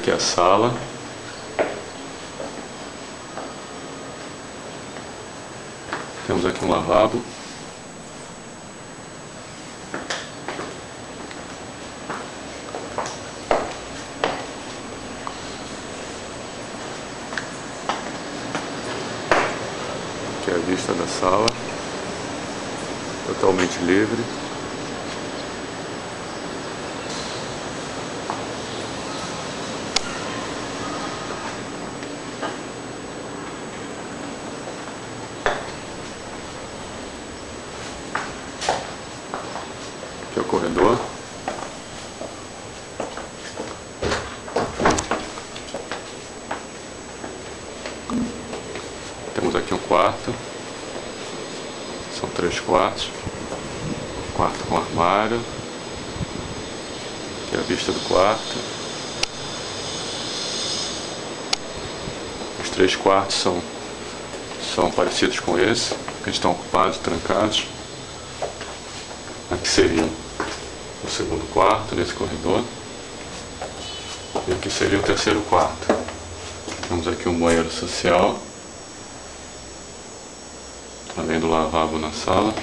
aqui a sala. Temos aqui um lavabo. Aqui é a vista da sala, totalmente livre. Aqui é o corredor. Temos aqui um quarto. São 3 quartos. Quarto com armário. Aqui é a vista do quarto. Os 3 quartos são parecidos com esse, que estão ocupados, trancados. Aqui seria o segundo quarto, nesse corredor. E aqui seria o terceiro quarto. Temos aqui um banheiro social, além do lavabo na sala.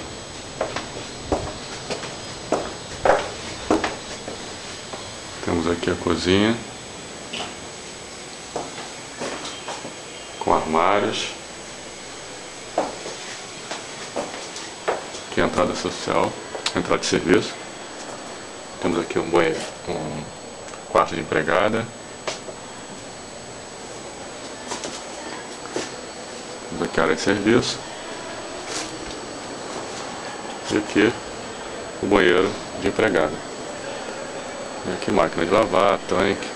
Temos aqui a cozinha, com armários. Aqui a entrada social, entrada de serviço. Temos aqui um banheiro, um quarto de empregada. Temos aqui a área de serviço. E aqui o banheiro de empregada. E aqui máquina de lavar, tanque.